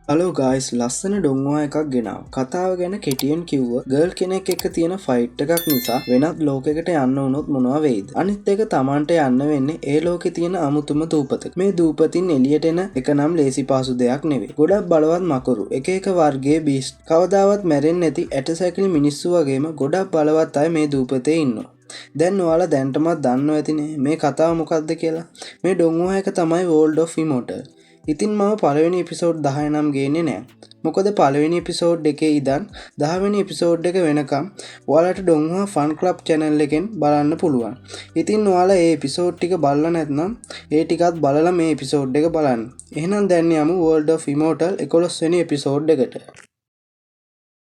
Hello guys ලස්සන ඩොංවා එකක් ගෙනාව කතාව ගැන කෙටියෙන් කිව්ව ගර්ල් කෙනෙක් එක්ක තියෙන ෆයිට් එකක් නිසා වෙනත් ලෝකෙකට යන්න වුණොත් මොනවා වෙයිද අනිත් එක තමන්ට යන්න වෙන්නේ ඒ ලෝකෙ තියෙන අමුතුම දූපතක මේ දූපතින් එළියට එන එක නම් ලේසි පහසු දෙයක් නෙවෙයි ගොඩක් බලවත් මකරු එක එක වර්ගයේ බීස්ට් කවදාවත් මැරෙන්නේ නැති ඇටසැකිලි මිනිස්සු වගේම ගොඩක් බලවත් අය මේ දූපතේ ඉන්නවා දැන් ඔයාලා දැන්ටමත් දන්නවා ඇතිනේ මේ කතාව මොකක්ද කියලා මේ ඩොංවා එක තමයි වෝල්ඩ් ඔෆ් ඉමෝටල් ඉතින් මම පළවෙනි එපිසෝඩ් 10 නම් ගේන්නේ නෑ. මොකද පළවෙනි එපිසෝඩ් එකේ ඉඳන් 10 වෙනි එපිසෝඩ් එක වෙනකම් ඔයාලට ඩොංවා ෆන් ක්ලබ් channel එකෙන් බලන්න පුළුවන්. ඉතින් ඔයාලා මේ එපිසෝඩ් ටික බලලා නැත්නම් ඒ ටිකත් බලලා මේ එපිසෝඩ් එක බලන්න. එහෙනම් දැන් යමු World of Immortal 11 වෙනි එපිසෝඩ් එකට.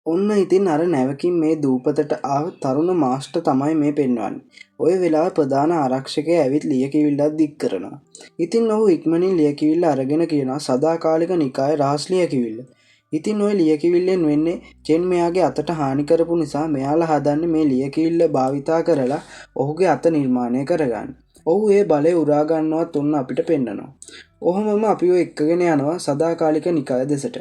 ඔන්න ඉතින් අර නැවකින් මේ දූපතට ආව තරුණ මාස්ටර් තමයි මේ පෙන්වන්නේ. ඔය වෙලාවේ ප්‍රධාන ආරක්ෂකයා ඇවිත් ලියකියවිල්ලක් දික් කරනවා. ඉතින් ඔහු ඉක්මනින් ලියකියවිල්ල අරගෙන කියනවා සදාකාලික නිකායේ රහස් ලියකියවිල්ල. ඉතින් ඔය ලියකියවිල්ලෙන් වෙන්නේ චෙන් මෙයාගේ අතට හානි කරපු නිසා මෙයාලා හදන්නේ මේ ලියකියවිල්ල භාවිතා කරලා ඔහුගේ අත නිර්මාණය කරගන්න. ඔහු ඒ බලය උරා ගන්නවත් ඔන්න අපිට පෙන්නනවා. ඔහොමම අපි ඔය එක්කගෙන යනවා සදාකාලික නිකාය දෙසට.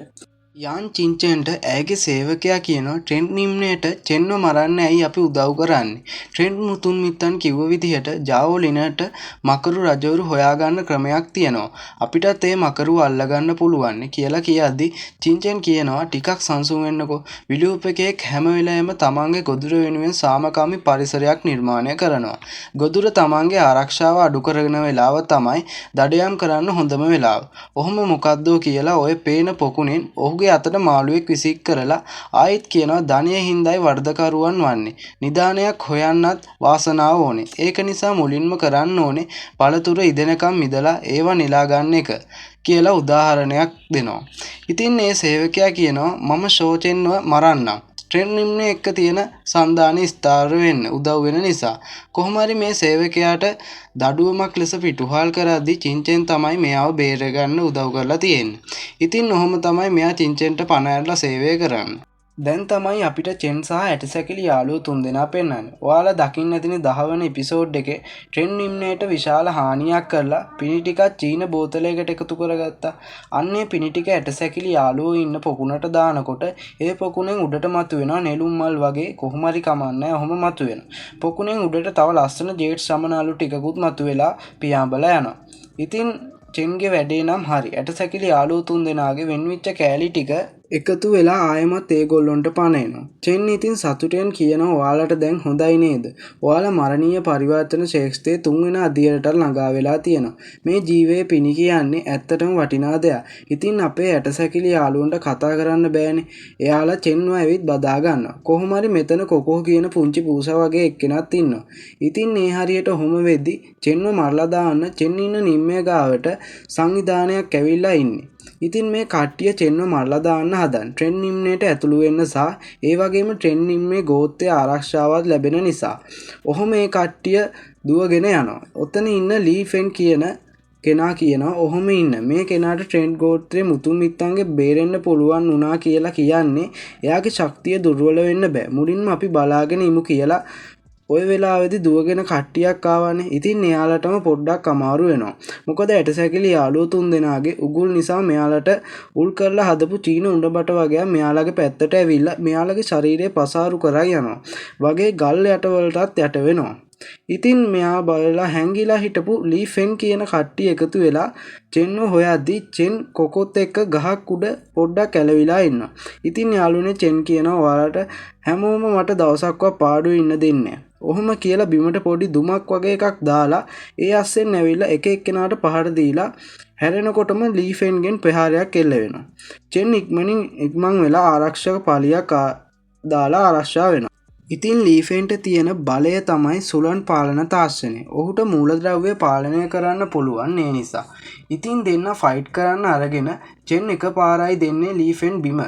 යාන් චින්චෙන්ට ඇගේ සේවකයා කියනවා ට්‍රෙන්ට් නිම්නයට චෙන්ව මරන්න ඇයි අපි උදව් කරන්නේ. ට්‍රෙන්ට් මුතුන් මිත්තන් කිව්ව විදිහට ජාවෝ ලිනට මකරු රජවරු හොයාගන්න ක්‍රමයක් තියෙනවා. අපිටත් ඒ මකරු අල්ලගන්න පුළුවන් කියලා කියද්දි චින්චෙන් කියනවා ටිකක් සංසුන් වෙන්නකෝ. විලූපකෙක් හැම වෙලාවෙම තමන්ගේ ගොදුර වෙනුවෙන් සාමකාමී පරිසරයක් නිර්මාණය කරනවා. ගොදුර තමන්ගේ ආරක්ෂාව අඩු කරගෙන වෙලාව තමයි දඩයම් කරන්න හොඳම වෙලාව. ඔහොම මොකද්දෝ කියලා ඔය පේන පොකුණෙන් ඔහුගේ අතට මාළුවෙක් විසික් කරලා ආයිත් කියනවා ධනය හින්දායි වර්ධකරුවන් වන්නේ. නිදානයක් හොයන්නත් වාසනාව ඕනේ. ඒක නිසා මුලින්ම කරන්න ඕනේ පළතුර ඉදෙනකම් මිදලා ඒවා නෙලා ගන්න එක කියලා උදාහරණයක් දෙනවා. ඉතින් මේ සේවකයා කියනවා මම ෂෝචෙන්ව මරන්නම්. ට්‍රෙන්ඩ් නිම්නේ එක්ක තියෙන සන්දානෙ ස්ථාර වෙන්න උදව් වෙන නිසා. කොහොම හරි මේ සේවකයාට දඩුවමක් ලෙස පිටුහල් කරද්දී චින්චෙන් තමයි මෙයාව බේරගන්න උදව් කරලා තියෙන්නේ. ඉතින් ඔහොම තමයි මෙයා චින්චෙන්ට පණ ඇරලා සේවය කරන්නේ. දැන් තමයි අපිට චෙන් සහ ඇටසැකිලි යාළුවෝ තුන්දෙනා පෙන්වන්නේ. ඔයාලා දකින්න ඇතිනේ 10 වෙනි එපිසෝඩ් එකේ ට්‍රෙන්ඩ් නිම්නේට විශාල හානියක් කරලා පිණි ටිකක් චීන බෝතලයකට එකතු කරගත්තා. අන්නේ පිණි ටික ඇටසැකිලි යාළුවෝ ඉන්න පොකුණට දානකොට ඒ පොකුණෙන් උඩට මතුවෙනවා නෙළුම් මල් වගේ කොහොම හරි කමන්නේ ඔහොම මතුවෙනවා. පොකුණෙන් උඩට තව ලස්සන ජේට් සමනාලු ටිකකුත් මතුවෙලා පියාඹලා යනවා. ඉතින් චෙන්ගේ වැඩේ නම් හරි. ඇටසැකිලි යාළුවෝ තුන්දෙනාගේ වෙන්විච්ච කෑලි ටික එකතු වෙලා ආයෙමත් ඒගොල්ලොන්ට පණ එනවා. චෙන් ඉතින් සතුටෙන් කියනවා ඔයාලට දැන් හොඳයි නේද? ඔයාලා මරණීය පරිවර්තන ශේෂ්ත්‍රයේ 3 වෙනි අධ්‍යයනයට ළඟා වෙලා තියෙනවා. මේ ජීවයේ පිණි කියන්නේ ඇත්තටම වටිනා දෙයක්. ඉතින් අපේ ඇටසැකිලි යාළුවන්ට කතා කරන්න බෑනේ. එයාලා චෙන්ව ඇවිත් බදා ගන්නවා. කොහොම හරි මෙතන කොකෝ කියන පුංචි පූසා වගේ එක්කෙනක් ඉන්නවා. ඉතින් මේ හරියට ඔහොම වෙද්දි චෙන්ව මරලා දාන්න චෙන් ඉන්න නිම්මේ ගාවට සංවිධානයක් ඇවිල්ලා ඉන්නේ. ඉතින් මේ කට්ටිය චෙන්ව මරලා දාන්න හදන ට්‍රෙන්ඩ් නිම්නේට ඇතුළු වෙන්න සහ ඒ වගේම ට්‍රෙන්ඩ් නිම්නේ ගෝත්‍රයේ ආරක්ෂාවක් ලැබෙන නිසා ඔහොම මේ කට්ටිය දුවගෙන යනවා. ඔතන ඉන්න ලී ෆෙන් කියන කෙනා කියනවා ඔහොම ඉන්න මේ කෙනාට ට්‍රෙන්ඩ් ගෝත්‍රයේ මුතුන් මිත්තන්ගේ බේරෙන්න පුළුවන් වුණා කියලා කියන්නේ එයාගේ ශක්තිය දුර්වල වෙන්න බෑ. මුලින්ම අපි බලාගෙන ඉමු කියලා ඔය වෙලාවේදී දුවගෙන කට්ටියක් ආවනේ. ඉතින් එයාලටම පොඩ්ඩක් අමාරු වෙනවා. මොකද ඇටසැකිලි යාළුවෝ තුන්දෙනාගේ උගුල් නිසා මෙයාලට උල් කරලා හදපු චීන උණ්ඩබට වගේ මෙයාලගේ පැත්තට ඇවිල්ලා මෙයාලගේ ශරීරය පසාරු කරා යනවා. වගේ ගල් යටවලටත් යට වෙනවා. ඉතින් මෙයා බලලා හැංගිලා හිටපු ලී ෆෙන් කියන කට්ටිය එකතු වෙලා චෙන්ව හොයද්දි චෙන් කොකොත් එක්ක ගහක් උඩ පොඩ්ඩක් ඇලවිලා ඉන්නවා. ඉතින් යාළුවනේ චෙන් කියනවා ඔයාලට හැමෝම මට දවසක්වත් පාඩුවේ ඉන්න දෙන්නේ. ඔහොම කියලා බිමට පොඩි දුමක් වගේ එකක් දාලා ඒ අස්සෙන් ඇවිල්ලා එක එක්කෙනාට පහර දීලා හැරෙනකොටම ලී ෆෙන්ගෙන් ප්‍රහාරයක් එල්ල වෙනවා. චෙන් ඉක්මන් වෙලා ආරක්ෂක පාලියක් දාලා ආරක්ෂා වෙනවා. ඉතින් ලී ෆෙන්ට තියෙන බලය තමයි සුලන් පාලන තාක්ෂණය. ඔහුට මූලද්‍රව්‍ය පාලනය කරන්න පුළුවන් ඒ නිසා. ඉතින් දෙන්න ෆයිට් කරන්න අරගෙන චෙන් එකපාරයි දෙන්නේ ලී ෆෙන් බිම.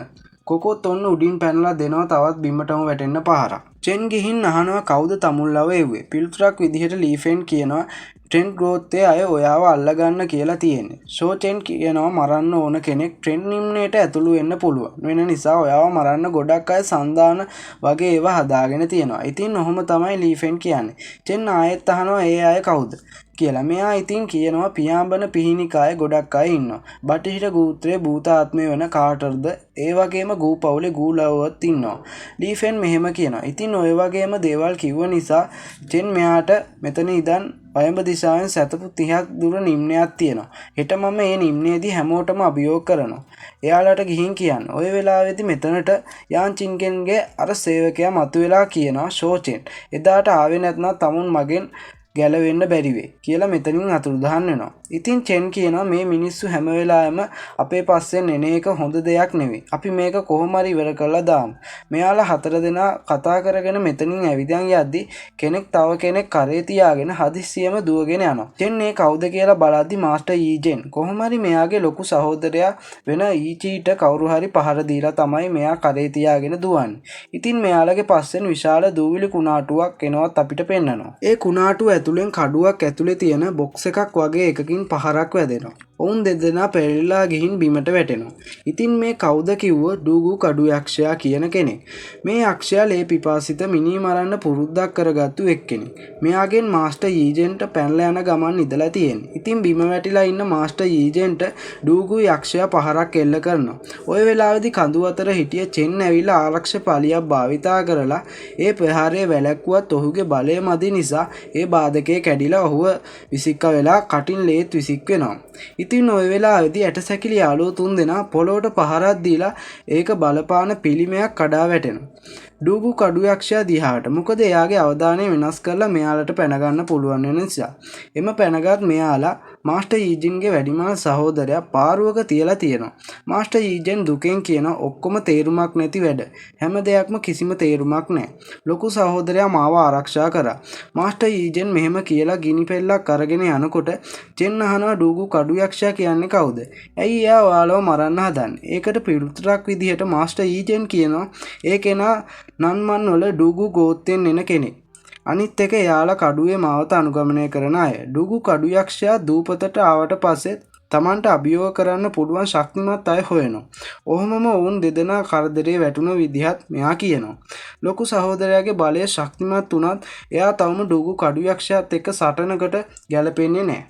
කොකොත් ඔන්න උඩින් පැනලා දෙනවා තවත් බිමටම වැටෙන්න පහරක්. චෙන් ගිහින් අහනවා කවුද තමුල්ලව එව්වේ. පිළිතුරක් විදිහට ලී ෆෙන් කියනවා ට්‍රෙන්ඩ් ග්‍රෝත්තේ අය ඔයාව අල්ලගන්න කියලා තියෙන්නේ. ෂෝචෙන් කියනවා මරන්න ඕන කෙනෙක් ට්‍රෙන්ඩ් නිම්නයට ඇතුළු වෙන්න පුළුවන් වෙන නිසා ඔයාව මරන්න ගොඩක් අය සන්දාන වගේ ඒවා හදාගෙන තියෙනවා. ඉතින් ඔහොම තමයි ලීෆෙන් කියන්නේ. චෙන් ආයෙත් අහනවා ඒ අය කවුද කියලා. මෙයා ඉතින් කියනවා පියාඹන පිහිනිකාය ගොඩක් අය ඉන්නවා. බටහිර ගෝත්‍රයේ භූතාත්මය වෙන කාටර්ද ඒ වගේම ගූ පවුලේ ගූලව්වත් ඉන්නවා. ලීෆෙන් මෙහෙම කියනවා. ඉතින් ඔය වගේම දේවල් කිව්ව නිසා චෙන් මෙයාට මෙතන ඉඳන් වයඹ දිශාවෙන් සැතපු 30ක් දුර නිම්නයක් තියෙනවා. හෙට මම මේ නිම්නයේදී හැමෝටම අභියෝග කරනවා. එයාලට ගිහින් කියන්න. ඔය වෙලාවේදී මෙතනට යාන් චින්ගෙන්ගේ අර සේවකයා මතුවෙලා කියනවා ෂෝචෙන් එදාට ආවේ නැත්නම් තමුන් මගෙන් ගැලවෙන්න බැරි වෙයි කියලා මෙතනින් අතුරුදහන් වෙනවා. ඉතින් චෙන් කියනවා මේ මිනිස්සු හැම වෙලාවෙම අපේ පස්සෙන් එන එක හොඳ දෙයක් නෙවෙයි. අපි මේක කොහොම හරි ඉවර කරලා දාමු. මෙයාලා 4 දෙනා කතා කරගෙන මෙතනින් ඇවිදන් යද්දි කෙනෙක් තව කෙනෙක් කරේ තියාගෙන හදිස්සියෙම දුවගෙන යනවා. චෙන් මේ කවුද කියලා බලද්දි මාස්ටර් ඊජෙන් කොහොම හරි මෙයාගේ ලොකු සහෝදරයා වෙන ඊචීට කවුරු හරි පහර දීලා තමයි මෙයා කරේ තියාගෙන දුවන්නේ. ඉතින් මෙයාලගේ පස්සෙන් විශාල දූවිලි කුණාටුවක් එනවත් අපිට පෙන්නනවා. ඒ කුණාටුව ඇතුලෙන් කඩුවක් ඇතුලේ තියෙන බොක්ස් එකක් වගේ එකකින් පහරක් වැදෙනවා. ඔවුන් දෙදෙනා පෙරලිලා ගිහින් බිමට වැටෙනවා. ඉතින් මේ කවුද කිව්වොත් ඩූගු කඩු යක්ෂයා කියන කෙනෙක්. මේ යක්ෂයා ලේ පිපාසිත මිනී මරන්න පුරුද්දක් කරගත්තු එක්කෙනෙක්. මෙයාගෙන් මාස්ටර් ඊජෙන්ට පැනලා යන ගමන් ඉඳලා තියෙන්නේ. ඉතින් බිම වැටිලා ඉන්න මාස්ටර් ඊජෙන්ට ඩූගු යක්ෂයා පහරක් එල්ල කරනවා. ওই වෙලාවේදී කඳු අතර හිටිය චෙන් ඇවිල්ලා ආරක්ෂක පාලියක් භාවිතා කරලා ඒ ප්‍රහාරය වැළැක්වුවත් ඔහුගේ බලය මදි නිසා ඒ බාධකේ කැඩිලා ඔහුව විසික්ක වෙලා කටින් ලේත් විසික් වෙනවා. ඉතින් ඔය වෙලාවේදී ඇටසැකිලි යාළුවෝ 3 දෙනා පොළොවට පහරක් දීලා ඒක බලපාන පිළිමයක් කඩා වැටෙනවා. ඩූගු කඩු යක්ෂයා දිහාට. මොකද එයාගේ අවධානය වෙනස් කරලා මෙයාලට පැන ගන්න පුළුවන් වෙන නිසා. එම පැනගත් මෙයාලා මාස්ටර් ඊජින්ගේ වැඩිමහල් සහෝදරයා පාරුවක තියලා තියෙනවා. මාස්ටර් ඊජෙන් දුකෙන් කියනවා ඔක්කොම තේරුමක් නැති වැඩ. හැම දෙයක්ම කිසිම තේරුමක් නැහැ. ලොකු සහෝදරයා මාව ආරක්ෂා කරා. මාස්ටර් ඊජෙන් මෙහෙම කියලා ගිනි පෙල්ලක් අරගෙන යනකොට චෙන් අහනවා ඩූගු කඩු යක්ෂයා කියන්නේ කවුද? ඇයි එයා ඔයාලව මරන්න හදන්නේ? ඒකට පිළිතුරක් විදිහට මාස්ටර් ඊජෙන් කියනවා ඒ කෙනා නන්මන් වල ඩූගු ගෝත්‍රයෙන් එන කෙනෙක්. අනිත් එක එයාලා කඩුවේ මාවත අනුගමනය කරන අය. ඩූගු කඩු යක්ෂයා දූපතට ආවට පස්සේ තමන්ට අභියෝග කරන්න පුළුවන් ශක්තිමත් අය හොයනවා. ඔහොමම ඔවුන් දෙදෙනා කරදරේ වැටුණ විදිහත් මෙයා කියනවා. ලොකු සහෝදරයාගේ බලය ශක්තිමත් වුණත් එයා තවම ඩූගු කඩු යක්ෂයාත් එක්ක සටනකට ගැලපෙන්නේ නැහැ.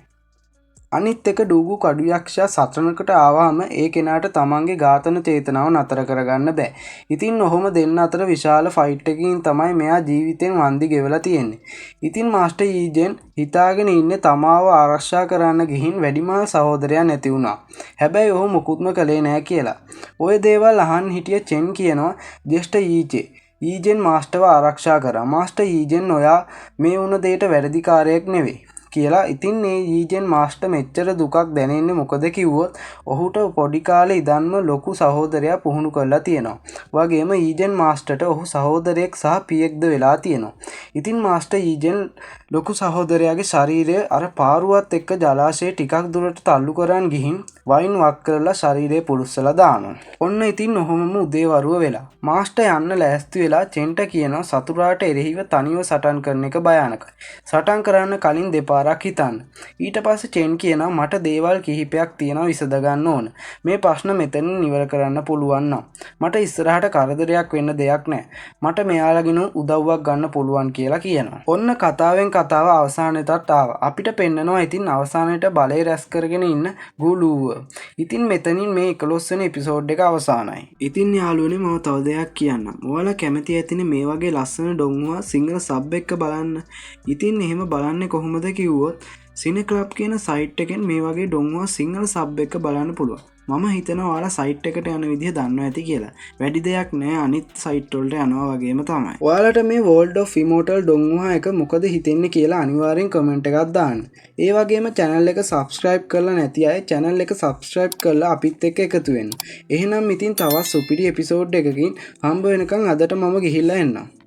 අනිත් එක ඩූගු කඩු යක්ෂයා සටනකට ආවම ඒ කෙනාට තමන්ගේ ඝාතන චේතනාව නතර කරගන්න බෑ. ඉතින් ඔහොම දෙන්න අතර විශාල ෆයිට් එකකින් තමයි මෙයා ජීවිතෙන් වන්දි ගෙවලා තියෙන්නේ. ඉතින් මාස්ටර් ඊජෙන් හිතාගෙන ඉන්නේ තමාව ආරක්ෂා කරන්න ගිහින් වැඩිමහල් සහෝදරයා නැති වුණා. හැබැයි ඔහු මුකුත්ම කළේ නැහැ කියලා. ওই දේවල් අහන් හිටිය චෙන් කියනවා ජෙස්ටර් ඊජෙන් මාස්ටර්ව ආරක්ෂා කරා. මාස්ටර් ඊජෙන් ඔයා මේ වුණ දෙයට වැරදිකාරයෙක් නෙවෙයි කියලා. ඉතින් මේ ඊජෙන් මාස්ටර් මෙච්චර දුකක් දැනෙන්නේ මොකද කිව්වොත් ඔහුට පොඩි කාලේ ඉඳන්ම ලොකු සහෝදරයා පුහුණු කරලා තියෙනවා. වගේම ඊජෙන් මාස්ටර්ට ඔහු සහෝදරයෙක් සහ පියෙක්ද වෙලා තියෙනවා. ඉතින් මාස්ටර් ඊජෙන් ලොකු සහෝදරයාගේ ශරීරය අර පාරුවත් එක්ක ජලාශයේ ටිකක් දුරට තල්ලු කරන් ගිහින් වයින් වක් කරලා ශරීරය පුරුස්සලා දානවා. ඔන්න ඉතින් ඔහොමම උදේවරුව වෙලා මාස්ටර් යන්න ලෑස්ති වෙලා චෙන්ට කියනවා සතුරාට එරෙහිව තනිව සටන් කරන එක භයානකයි. සටන් කරන්න කලින් දෙපාරක් හිතන්න. ඊට පස්සේ චෙන් කියනවා මට දේවල් කිහිපයක් තියෙනවා විසඳ ගන්න ඕන. මේ ප්‍රශ්න මෙතනින් ඉවර කරන්න පුළුවන් නම් මට ඉස්සරහට කරදරයක් වෙන්න දෙයක් නැහැ. මට මෙයාලගෙන උදව්වක් ගන්න පුළුවන් කියලා කියනවා. ඔන්න කතාවෙන් කතාව අවසානයටත් ආවා. අපිට පෙන්නනවා ඉතින් අවසානයේට බලය රැස් කරගෙන ඉන්න ගුලුව. ඉතින් මෙතනින් මේ 11 වෙනි එපිසෝඩ් එක අවසానයි. ඉතින් යාළුවනේ මම තව දෙයක් කියන්නම්. ඔයාලා කැමති ඇතිනේ මේ වගේ ලස්සන ඩොංගුවා සිංහල සබ් එක බලන්න. ඉතින් එහෙම බලන්නේ කොහොමද කිව්වොත් සිනේ ක්ලබ් කියන සයිට් එකෙන් මේ වගේ ඩොංගුවා සිංහල සබ් එක බලන්න පුළුවන්. මම හිතනවා ඔයාලා සයිට් එකට යන විදිහ දන්නවා ඇති කියලා. වැඩි දෙයක් නෑ අනිත් සයිට් වලට යනවා වගේම තමයි. ඔයාලට මේ World of Immortal ඩොංගුවා එක මොකද හිතෙන්නේ කියලා අනිවාර්යෙන් කමෙන්ට් එකක් දාන්න. ඒ වගේම channel එක subscribe කරලා නැති අය channel එක subscribe කරලා අපිත් එක්ක එකතු වෙන්න. එහෙනම් ඉතින් තවත් සුපිරි එපිසෝඩ් එකකින් හම්බ වෙනකන් අදට මම ගිහිල්ලා එන්නම්.